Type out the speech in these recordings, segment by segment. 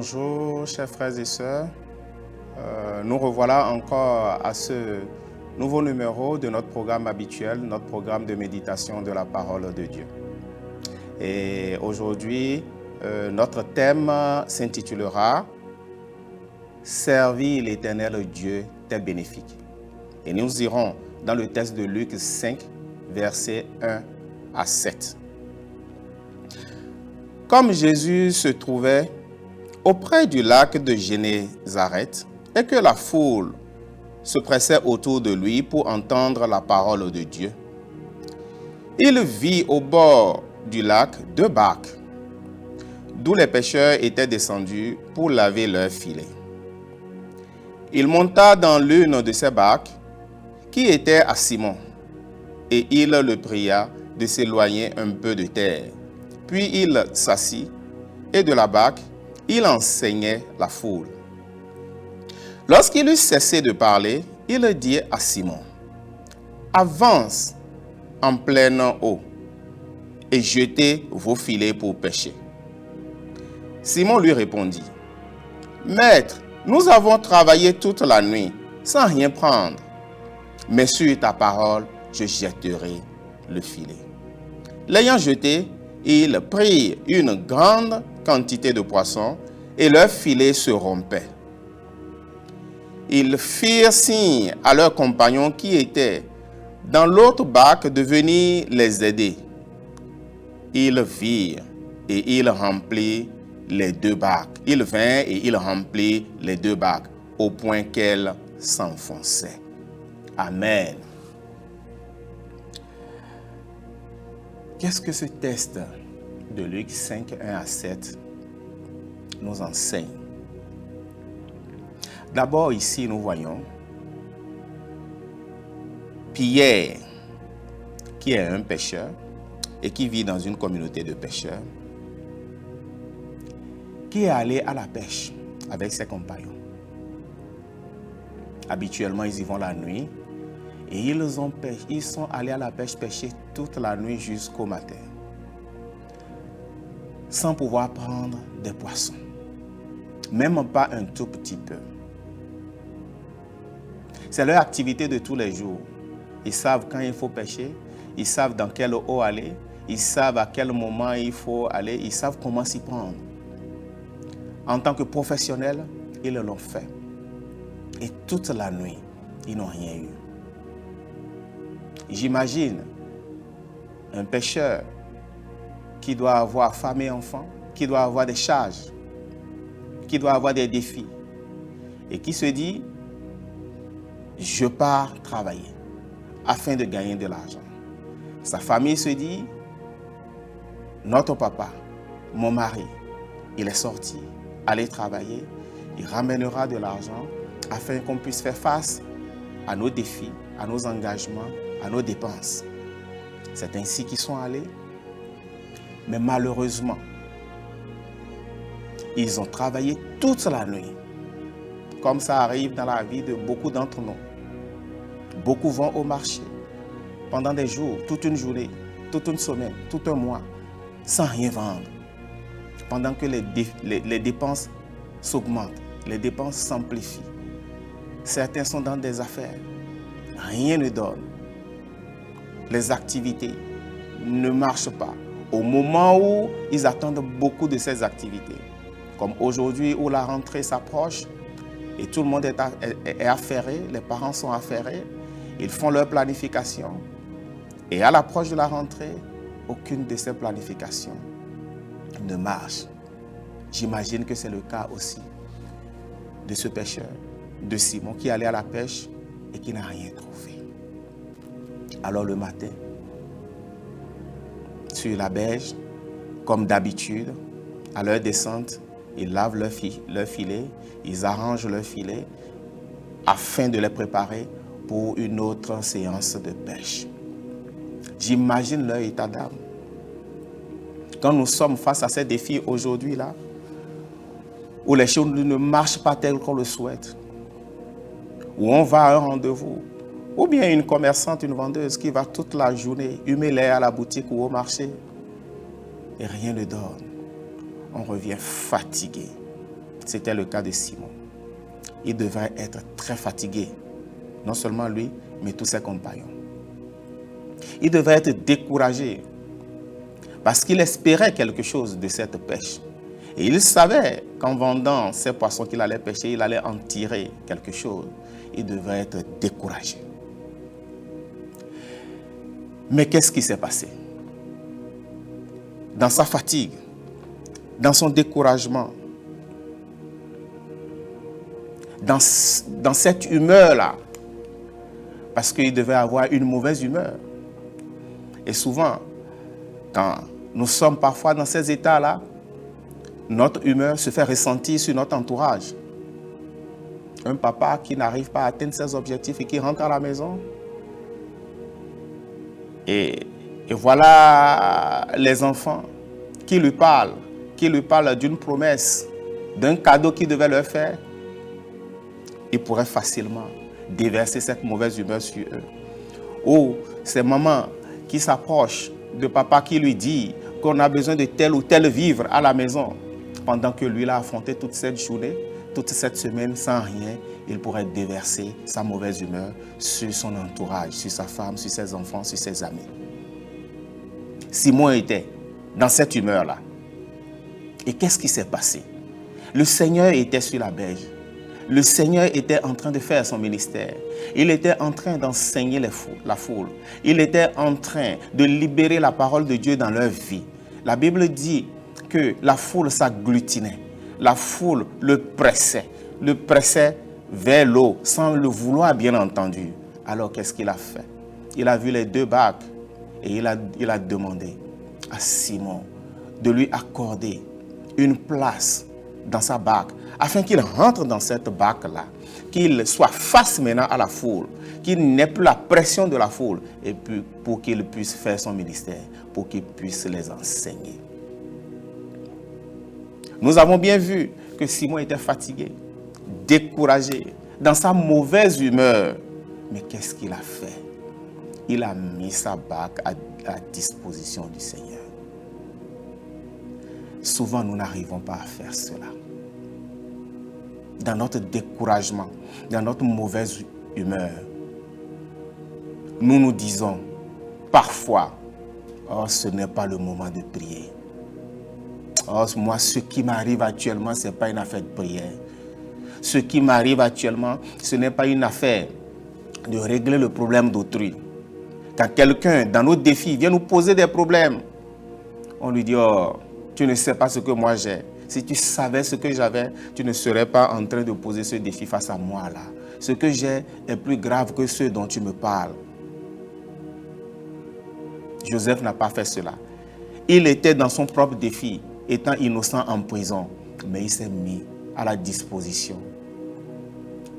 Bonjour, chers frères et sœurs. Nous revoilà encore à ce nouveau numéro de notre programme habituel, notre programme de méditation de la parole de Dieu. Et aujourd'hui, notre thème s'intitulera « Servir l'Éternel Dieu t'est bénéfique ». Et nous irons dans le texte de Luc 5, versets 1 à 7. Comme Jésus se trouvait auprès du lac de Génézareth et que la foule se pressait autour de lui pour entendre la parole de Dieu, il vit au bord du lac 2 barques, d'où les pêcheurs étaient descendus pour laver leurs filets. Il monta dans l'une de ces barques, qui était à Simon, et il le pria de s'éloigner un peu de terre. Puis il s'assit, et de la barque, il enseignait la foule. Lorsqu'il eut cessé de parler, il dit à Simon, « Avance en pleine eau, et jetez vos filets pour pêcher. » Simon lui répondit, « Maître, nous avons travaillé toute la nuit, sans rien prendre. Mais sur ta parole, je jetterai le filet. » L'ayant jeté, ils prirent une grande quantité de poissons et leur filet se rompait. Ils firent signe à leurs compagnons qui étaient dans l'autre barque de venir les aider. Ils virent et ils remplirent les 2 barques. Ils vinrent et ils remplirent les 2 barques au point qu'elles s'enfonçaient. Amen. Qu'est-ce que ce texte de Luc 5, 1 à 7 nous enseigne? D'abord, ici, nous voyons Pierre, qui est un pêcheur et qui vit dans une communauté de pêcheurs, qui est allé à la pêche avec ses compagnons. Habituellement, ils y vont la nuit et ils sont allés à la pêche pêcher toute la nuit jusqu'au matin, sans pouvoir prendre des poissons, même pas un tout petit peu. C'est leur activité de tous les jours. Ils savent quand il faut pêcher, ils savent dans quelle eau aller, ils savent à quel moment il faut aller, ils savent comment s'y prendre. En tant que professionnels, ils l'ont fait. Et toute la nuit, ils n'ont rien eu. J'imagine un pêcheur qui doit avoir femme et enfants, qui doit avoir des charges, qui doit avoir des défis, et qui se dit, je pars travailler afin de gagner de l'argent. Sa famille se dit, notre papa, mon mari, il est sorti, aller travailler, il ramènera de l'argent afin qu'on puisse faire face à nos défis, à nos engagements, à nos dépenses. C'est ainsi qu'ils sont allés. Mais malheureusement, ils ont travaillé toute la nuit. Comme ça arrive dans la vie de beaucoup d'entre nous. Beaucoup vont au marché pendant des jours, toute une journée, toute une semaine, tout un mois, sans rien vendre. Pendant que les dépenses s'augmentent, les dépenses s'amplifient. Certains sont dans des affaires, rien ne donne. Les activités ne marchent pas. Au moment où ils attendent beaucoup de ces activités, comme aujourd'hui où la rentrée s'approche et tout le monde est affairé, les parents sont affairés, ils font leur planification et à l'approche de la rentrée, aucune de ces planifications ne marche. J'imagine que c'est le cas aussi de ce pêcheur, de Simon, qui allait à la pêche et qui n'a rien trouvé. Alors le matin, sur la berge, comme d'habitude, à leur descente, ils lavent leur filet, ils arrangent leur filet afin de les préparer pour une autre séance de pêche. J'imagine leur état d'âme. Quand nous sommes face à ces défis aujourd'hui-là, où les choses ne marchent pas telles qu'on le souhaite, où on va à un rendez-vous, ou bien une commerçante, une vendeuse qui va toute la journée humer l'air à la boutique ou au marché, et rien ne donne. On revient fatigué. C'était le cas de Simon. Il devait être très fatigué. Non seulement lui, mais tous ses compagnons. Il devait être découragé parce qu'il espérait quelque chose de cette pêche. Et il savait qu'en vendant ces poissons qu'il allait pêcher, il allait en tirer quelque chose. Il devait être découragé. Mais qu'est-ce qui s'est passé? Dans sa fatigue, dans son découragement, dans cette humeur-là, parce qu'il devait avoir une mauvaise humeur. Et souvent, quand nous sommes parfois dans ces états-là, notre humeur se fait ressentir sur notre entourage. Un papa qui n'arrive pas à atteindre ses objectifs et qui rentre à la maison. Et voilà les enfants qui lui parlent d'une promesse, d'un cadeau qu'il devait leur faire. Il pourrait facilement déverser cette mauvaise humeur sur eux. Ou ces mamans qui s'approchent de papa qui lui dit qu'on a besoin de tel ou tel vivre à la maison. Pendant que lui a affronté toute cette journée, toute cette semaine sans rien, il pourrait déverser sa mauvaise humeur sur son entourage, sur sa femme, sur ses enfants, sur ses amis. Simon était dans cette humeur-là. Et qu'est-ce qui s'est passé? Le Seigneur était sur la berge. Le Seigneur était en train de faire son ministère. Il était en train d'enseigner la foule. Il était en train de libérer la parole de Dieu dans leur vie. La Bible dit que la foule s'agglutinait. La foule le pressait vers l'eau, sans le vouloir bien entendu. Alors qu'est-ce qu'il a fait? Il a vu les deux barques et il a demandé à Simon de lui accorder une place dans sa barque, afin qu'il rentre dans cette barque-là, qu'il soit face maintenant à la foule, qu'il n'ait plus la pression de la foule, et puis pour qu'il puisse faire son ministère, pour qu'il puisse les enseigner. Nous avons bien vu que Simon était fatigué, découragé, dans sa mauvaise humeur. Mais qu'est-ce qu'il a fait? Il a mis sa barque à disposition du Seigneur. Souvent, nous n'arrivons pas à faire cela. Dans notre découragement, dans notre mauvaise humeur, nous nous disons parfois, oh, ce n'est pas le moment de prier. Oh, moi, ce qui m'arrive actuellement, ce n'est pas une affaire de prière. Ce qui m'arrive actuellement, ce n'est pas une affaire de régler le problème d'autrui. Quand quelqu'un, dans nos défis, vient nous poser des problèmes, on lui dit, oh, tu ne sais pas ce que moi j'ai. Si tu savais ce que j'avais, tu ne serais pas en train de poser ce défi face à moi là. Ce que j'ai est plus grave que ceux dont tu me parles. Joseph n'a pas fait cela. Il était dans son propre défi, étant innocent en prison, mais il s'est mis à la disposition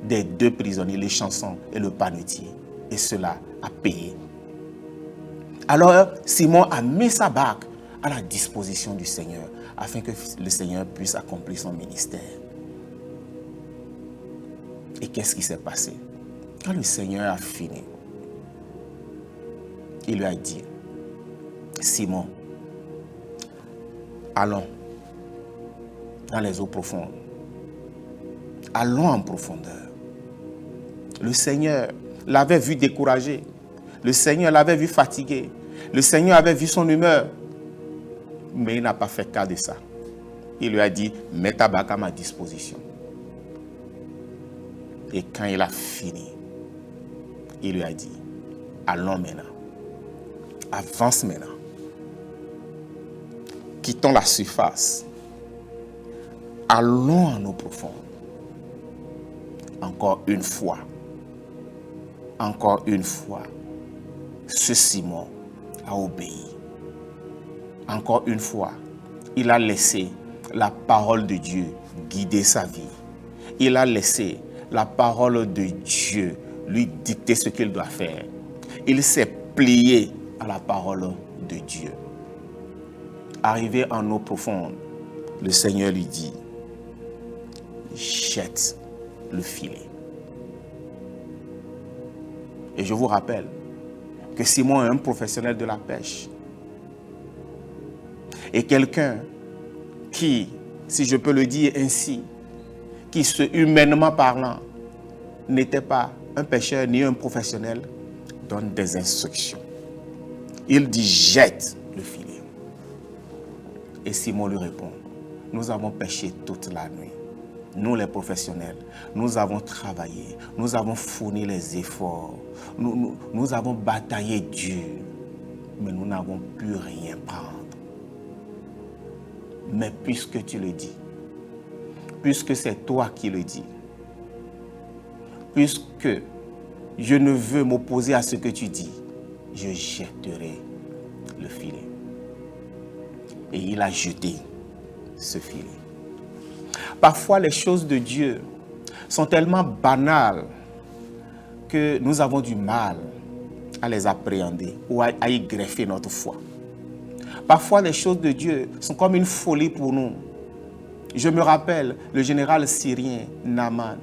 des deux prisonniers, les chansons et le panetier. Et cela a payé. Alors Simon a mis sa barque à la disposition du Seigneur, afin que le Seigneur puisse accomplir son ministère. Et qu'est-ce qui s'est passé? Quand le Seigneur a fini, il lui a dit, Simon, allons dans les eaux profondes. Allons en profondeur. Le Seigneur l'avait vu découragé. Le Seigneur l'avait vu fatigué. Le Seigneur avait vu son humeur. Mais il n'a pas fait cas de ça. Il lui a dit, mets ta barque à ma disposition. Et quand il a fini, il lui a dit, allons maintenant. Avance maintenant. Quittons la surface. Allons en eau profonde. Encore une fois. Encore une fois. Ce Simon a obéi. Encore une fois, il a laissé la parole de Dieu guider sa vie. Il a laissé la parole de Dieu lui dicter ce qu'il doit faire. Il s'est plié à la parole de Dieu. Arrivé en eau profonde, le Seigneur lui dit, jette le filet. Et je vous rappelle que Simon est un professionnel de la pêche. Et quelqu'un qui, si je peux le dire ainsi, qui, humainement parlant, n'était pas un pêcheur ni un professionnel, donne des instructions. Il dit, jette le filet. Et Simon lui répond, nous avons pêché toute la nuit. Nous les professionnels, nous avons travaillé, nous avons fourni les efforts, nous avons bataillé dur, mais nous n'avons pu rien prendre. Mais puisque tu le dis, puisque c'est toi qui le dis, puisque je ne veux m'opposer à ce que tu dis, je jetterai le filet. Et il a jeté ce filet. Parfois, les choses de Dieu sont tellement banales que nous avons du mal à les appréhender ou à y greffer notre foi. Parfois, les choses de Dieu sont comme une folie pour nous. Je me rappelle le général syrien Naaman,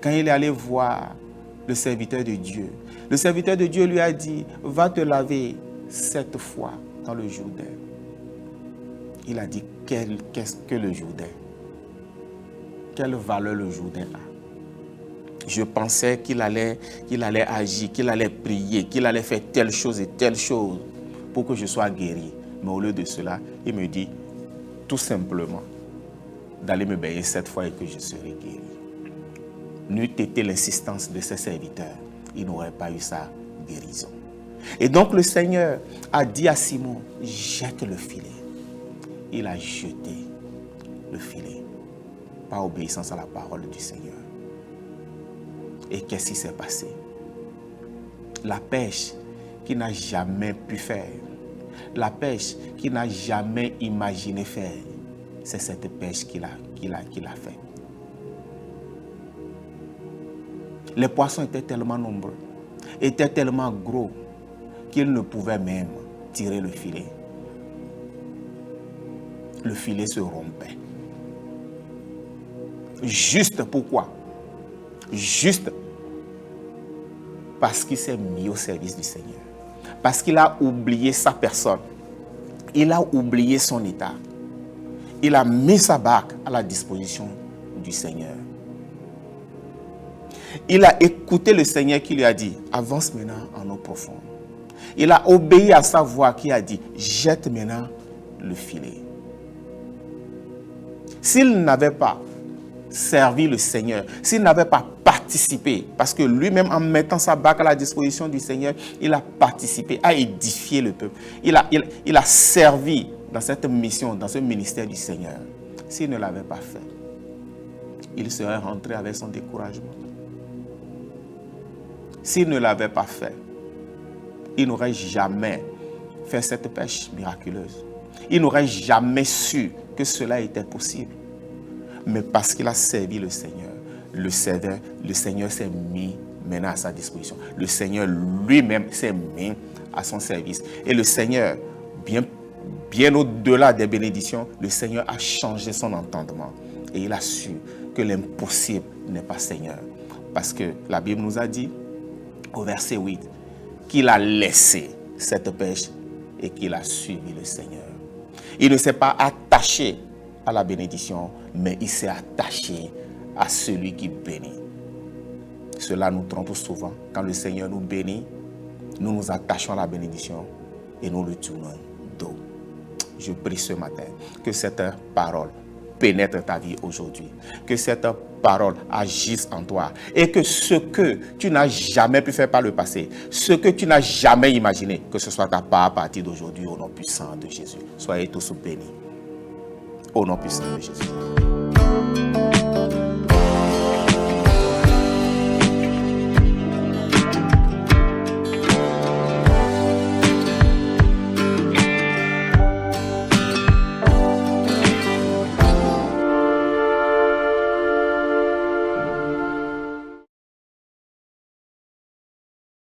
quand il est allé voir le serviteur de Dieu. Le serviteur de Dieu lui a dit, va te laver 7 fois dans le Jourdain. Il a dit, qu'est-ce que le Jourdain? Quelle valeur le Jourdain a? Je pensais qu'il allait agir, qu'il allait prier, qu'il allait faire telle chose et telle chose pour que je sois guéri. Mais au lieu de cela, il me dit tout simplement d'aller me baigner 7 fois et que je serai guéri. N'eût été l'insistance de ses serviteurs, il n'aurait pas eu sa guérison. Et donc le Seigneur a dit à Simon, jette le filet. Il a jeté le filet, par obéissance à la parole du Seigneur. Et qu'est-ce qui s'est passé? La pêche qu'il n'a jamais pu faire, la pêche qu'il n'a jamais imaginé faire, c'est cette pêche qu'il a fait. Les poissons étaient tellement nombreux, étaient tellement gros, qu'il ne pouvait même tirer le filet. Le filet se rompait. Juste pourquoi? Juste parce qu'il s'est mis au service du Seigneur. Parce qu'il a oublié sa personne. Il a oublié son état. Il a mis sa barque à la disposition du Seigneur. Il a écouté le Seigneur qui lui a dit, avance maintenant en eau profonde. Il a obéi à sa voix qui a dit, jette maintenant le filet. S'il n'avait pas servi le Seigneur, s'il n'avait pas participé, parce que lui-même, en mettant sa barque à la disposition du Seigneur, il a participé à édifier le peuple. Il a servi dans cette mission, dans ce ministère du Seigneur. S'il ne l'avait pas fait, il serait rentré avec son découragement. S'il ne l'avait pas fait, il n'aurait jamais fait cette pêche miraculeuse. Il n'aurait jamais su que cela était possible. Mais parce qu'il a servi le Seigneur, le Seigneur s'est mis maintenant à sa disposition. Le Seigneur lui-même s'est mis à son service. Et le Seigneur, bien au-delà des bénédictions, le Seigneur a changé son entendement. Et il a su que l'impossible n'est pas Seigneur. Parce que la Bible nous a dit, au verset 8, qu'il a laissé cette pêche et qu'il a suivi le Seigneur. Il ne s'est pas attaché à la bénédiction, mais il s'est attaché à celui qui bénit. Cela nous trompe souvent. Quand le Seigneur nous bénit, nous nous attachons à la bénédiction et nous le tournons dos. Je prie ce matin que cette parole pénètre ta vie aujourd'hui. Que cette parole agisse en toi. Et que ce que tu n'as jamais pu faire par le passé, ce que tu n'as jamais imaginé, que ce soit ta part à partir d'aujourd'hui au nom puissant de Jésus. Soyez tous bénis. Au nom puissant de Jésus.